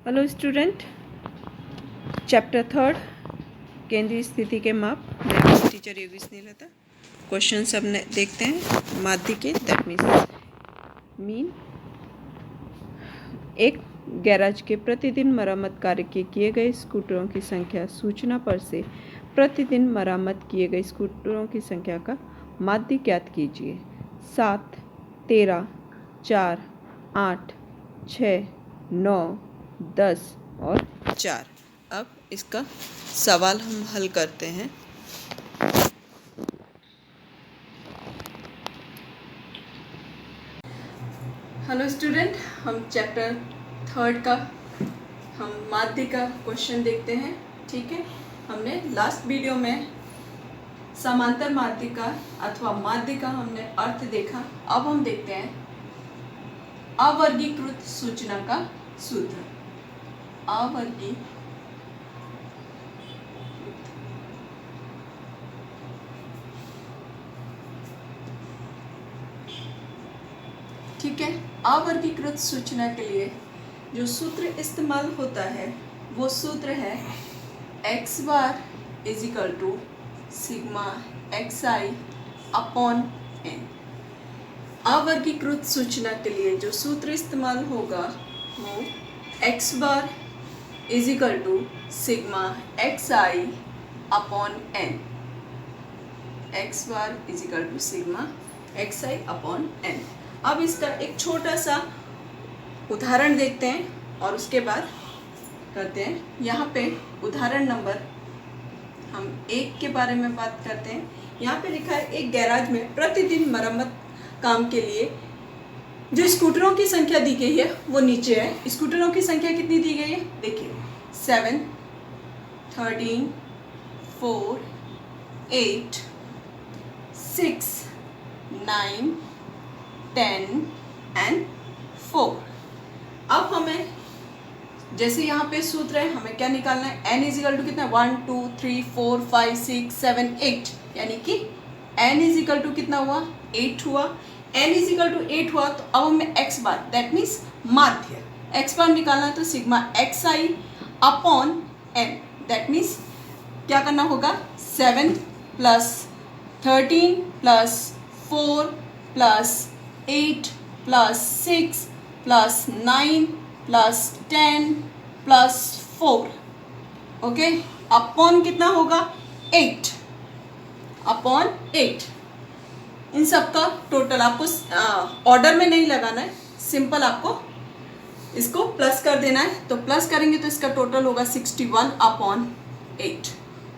Hello student, chapter 3 केंद्रीय स्थिति के माप। मैं टीचर योगेश नीलता। क्वेश्चन सब देखते हैं माध्य के। दैट मीन एक गैराज के प्रतिदिन मरम्मत कार्य के किए गए स्कूटरों की संख्या सूचना पर से प्रतिदिन मरम्मत किए गए स्कूटरों की संख्या का माध्य ज्ञात कीजिए। 7, 13, 4, 8, 6, 9, 10 और 4। अब इसका सवाल हम हल करते हैं। हेलो स्टूडेंट, हम चैप्टर 3 का हम माध्य का क्वेश्चन देखते हैं। ठीक है, हमने लास्ट वीडियो में समांतर माध्य का अथवा माध्य का हमने अर्थ देखा। अब हम देखते हैं अवर्गीकृत सूचना का सूत्र। अवर्गीकृत, ठीक है। अवर्गीकृत सूचना के लिए जो सूत्र इस्तेमाल होता है वो सूत्र है x bar is equal to sigma xi upon n। अवर्गीकृत सूचना के लिए जो सूत्र इस्तेमाल होगा वो x bar is equal to sigma xi upon n। x bar is equal to sigma xi upon n। अब इसका एक छोटा सा उदाहरण देखते हैं और उसके बाद करते हैं। यहाँ पे उदाहरण नंबर हम 1 के बारे में बात करते हैं। यहाँ पे लिखा है एक गैराज में प्रतिदिन मरम्मत काम के लिए जो स्कूटरों की संख्या दी गई है वो नीचे है। स्कूटरों की संख्या कितनी दी गई है देखिए, 7, 13, 4, 8, 6, 9, 10 एंड 4। अब हमें जैसे यहाँ पे सूत्र है, हमें क्या निकालना है, n इजिकल टू कितना, 1, 2, 3, 4, 5, 6, 7, 8, यानी कि n इजिकल टू कितना हुआ, 8 हुआ। n इजिकल टू 8 हुआ तो अब हमें x बार दैट मीन्स माध्य x बार निकालना है। तो sigma xi upon n that means क्या करना होगा, 7 plus 13 plus 4 plus 8 plus 6 plus 9 plus 10 plus 4, okay, upon कितना होगा, 8 अपॉन 8। इन सब का टोटल आपको ऑर्डर में नहीं लगाना है, सिंपल आपको इसको प्लस कर देना है। तो प्लस करेंगे तो इसका टोटल होगा 61 अपॉन 8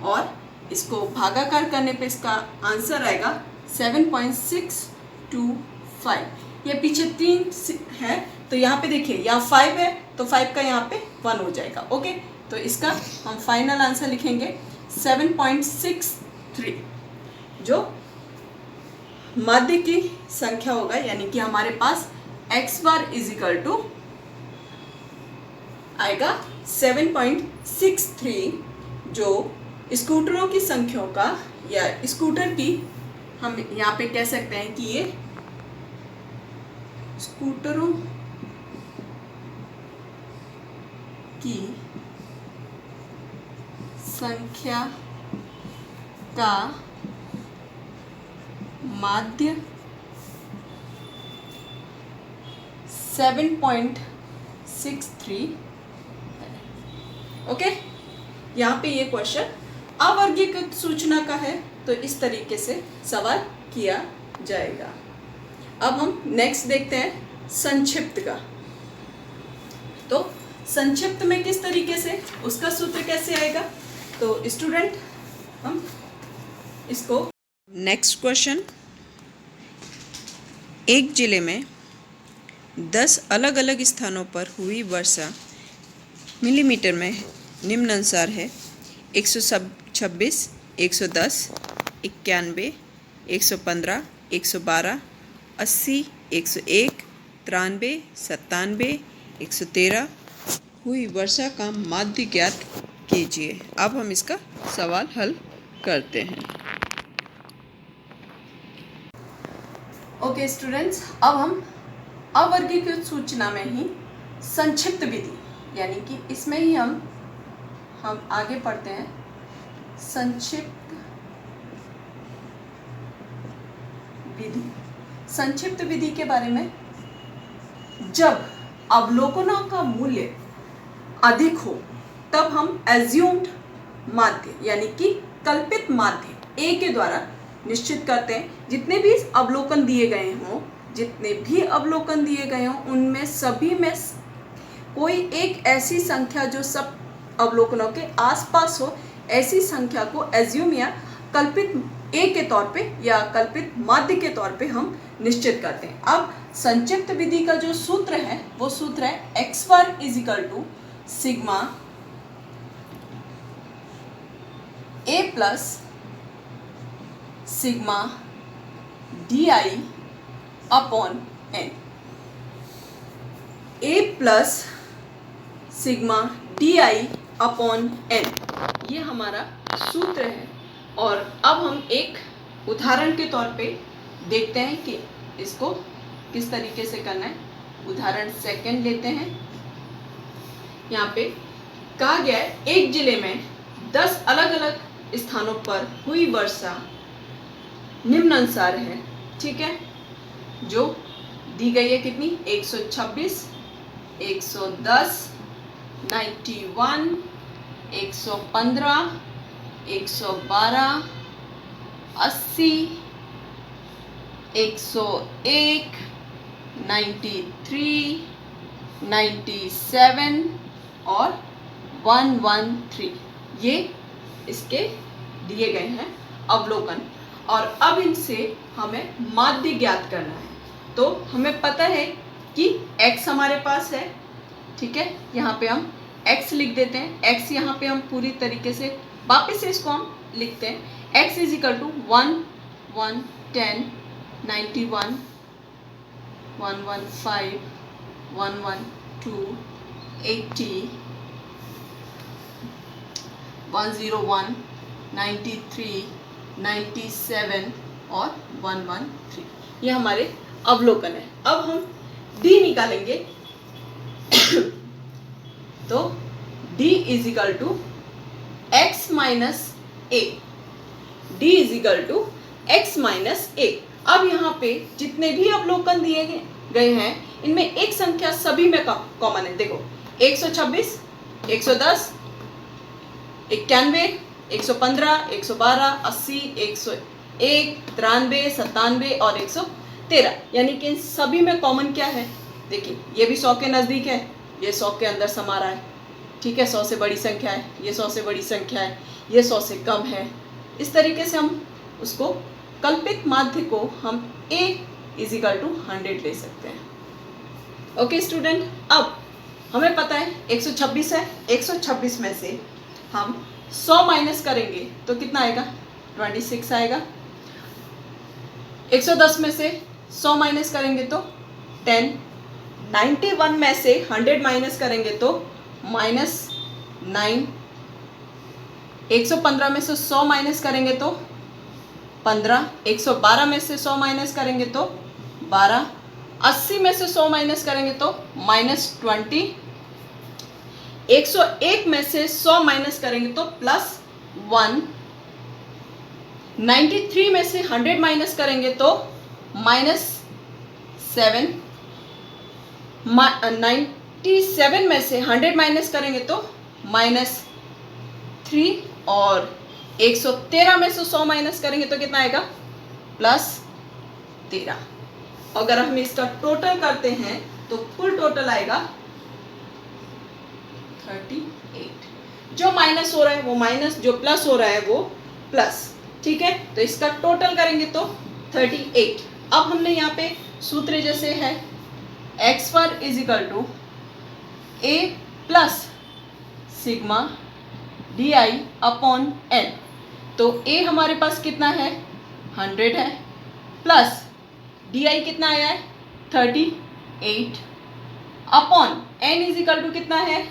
और इसको भागाकार करने पे इसका आंसर आएगा 7.625। ये पीछे 3 है तो यहाँ पे देखिए, यहाँ 5 है तो 5 का यहाँ पे 1 हो जाएगा। ओके, तो इसका हम फाइनल आंसर लिखेंगे 7.63, जो माध्य की संख्या होगा। यानी कि हमारे पास x बार इजिकल टू आएगा 7.63, जो स्कूटरों की संख्याओं का या स्कूटर की, हम यहाँ पे कह सकते हैं कि ये स्कूटरों की संख्या का माध्य 7.63 है। ओके, यहाँ पे ये क्वेश्चन अवर्गीकृत सूचना का है तो इस तरीके से सवाल किया जाएगा। अब हम नेक्स्ट देखते हैं संक्षिप्त का। तो संक्षिप्त में किस तरीके से, उसका सूत्र कैसे आएगा, तो स्टूडेंट हम इसको नेक्स्ट क्वेश्चन, एक जिले में 10 अलग अलग स्थानों पर हुई वर्षा मिलीमीटर में निम्नानुसार है, 126, 110, 91, 115, 112, 80, 101, 93, 97, 113 हुई वर्षा का माध्य ज्ञात कीजिए। अब हम इसका सवाल हल करते हैं। ओके स्टूडेंट्स, अब हम अवर्गीकृत सूचना में ही संक्षिप्त विधि यानी कि इसमें ही हम आगे पढ़ते हैं संक्षिप्त विधि। संक्षिप्त विधि के बारे में, जब अवलोकनों का मूल्य अधिक हो तब हम एज्यूम्ड माध्य यानी कि कल्पित माध्य ए के द्वारा निश्चित करते हैं। जितने भी अवलोकन दिए गए हों उनमें सभी में कोई एक ऐसी संख्या जो सब अवलोकनों के आसपास हो, ऐसी संख्या को एज्यूम या कल्पित ए के तौर पे या कल्पित माध्य के तौर पे हम निश्चित करते हैं। अब संक्षिप्त विधि का जो सूत्र है वो सूत्र है X bar is equal to sigma A plus sigma D I upon N. A plus sigma D I upon N, ये हमारा सूत्र है। और अब हम एक उदाहरण के तौर पे देखते हैं कि इसको किस तरीके से करना है। उदाहरण सेकंड लेते हैं। यहाँ पे कहा गया है एक जिले में 10 अलग अलग स्थानों पर हुई वर्षा निम्नानुसार है। ठीक है, जो दी गई है कितनी, 126, 110, 91, 115, 112, 80, 101, 93, 97 और 113, ये इसके दिए गए हैं अवलोकन। और अब इनसे हमें माध्य ज्ञात करना है। तो हमें पता है कि x हमारे पास है, ठीक है, यहाँ पे हम x लिख देते हैं। x यहाँ पे हम पूरी तरीके से वापस से इसको हम लिखते हैं। x इज इक्वल टू 1, 1, 10, 91, 115, 112, 80, 101, 93, 97 और 113, ये हमारे अवलोकन है। अब हम d निकालेंगे। तो d is equal to X minus A, d is equal to X minus A. अब यहाँ पे जितने भी अवलोकन दिए गए हैं इनमें एक संख्या सभी में कॉमन है। देखो 126, 110, 91, 115, 112, 80, 101, 93, 97 और 113, यानी कि इन सभी में कॉमन क्या है। देखिए ये भी 100 के नज़दीक है, ये 100 के अंदर समा रहा है। ठीक है, 100 से बड़ी संख्या है, ये 100 से बड़ी संख्या है, ये 100 से कम है। इस तरीके से हम उसको कल्पित माध्य को हम a इज इक्वल टू 100 ले सकते हैं। ओके स्टूडेंट, अब हमें पता है 126 है। 126 में से हम 100 माइनस करेंगे तो कितना आएगा, 26 आएगा। 110 में से 100 माइनस करेंगे तो 10। 91 में से 100 माइनस करेंगे तो -9। 115 में से 100 माइनस करेंगे तो 15। 112 में से 100 माइनस करेंगे तो 12। 80 में से 100 माइनस करेंगे तो -20। 101 में से 100 माइनस करेंगे तो +1। 93 में से 100 माइनस करेंगे तो -7। 97 में से 100 माइनस करेंगे तो -3। और 113 में से 100 माइनस करेंगे तो कितना आएगा, +13। अगर हम इसका टोटल करते हैं तो फुल टोटल आएगा 38। जो माइनस हो रहा है वो माइनस, जो प्लस हो रहा है वो प्लस। ठीक है, तो इसका टोटल करेंगे तो 38। अब हमने यहाँ पे सूत्र जैसे है X bar is equal to A plus sigma D I upon N. तो ए हमारे पास कितना है, 100 है, प्लस डी आई कितना आया है, 38, upon N is equal to कितना है,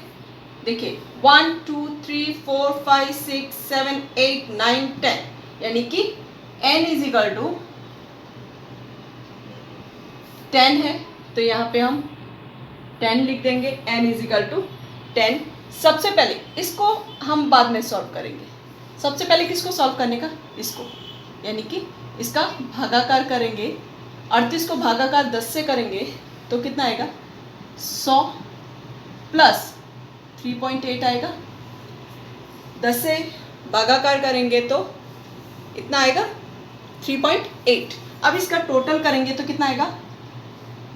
देखिए 1 2 3 4 5 6 7 8 9 10, यानी कि n इज इक्वल टू 10 है। तो यहाँ पे हम 10 लिख देंगे, n इज इक्वल टू 10। सबसे पहले इसको हम बाद में सॉल्व करेंगे। सबसे पहले किसको सॉल्व करने का, इसको, यानी कि इसका भागाकार करेंगे। 38 को भागाकार 10 से करेंगे तो कितना आएगा, 100 प्लस 3.8 आएगा। 10 से भागाकार करेंगे तो इतना आएगा 3.8। अब इसका टोटल करेंगे तो कितना आएगा,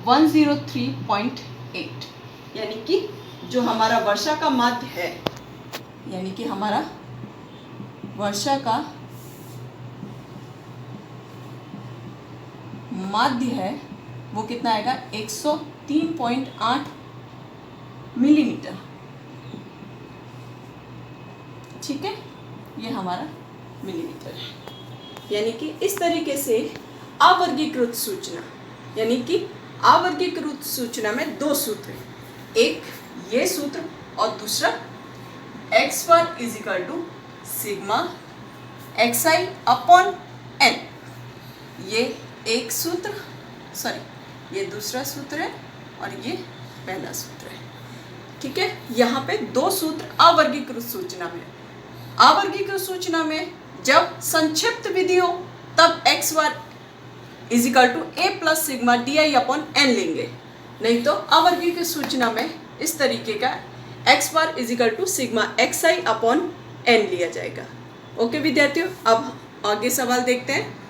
103.8। यानी कि जो हमारा वर्षा का माध्य है, यानी कि हमारा वर्षा का माध्य है वो कितना आएगा, 103.8 मिलीमीटर। ठीक है, ये हमारा मिलीमीटर है। यानी कि इस तरीके से अवर्गीकृत सूचना, यानी कि अवर्गीकृत सूचना में दो सूत्र हैं, एक ये सूत्र और दूसरा x bar is equal to sigma xi upon n। ये एक सूत्र, सॉरी ये दूसरा सूत्र है और ये पहला सूत्र है। ठीक है, यहाँ पे दो सूत्र अवर्गीकृत सूचना में। अवर्गीकृत सूचना में जब संक्षिप्त विधि हो तब x bar is equal to a plus sigma di upon n लेंगे, नहीं तो अवर्गीकृत सूचना में इस तरीके का x bar is equal to sigma xi upon n लिया जाएगा। ओके विद्यार्थियों, अब आगे सवाल देखते हैं।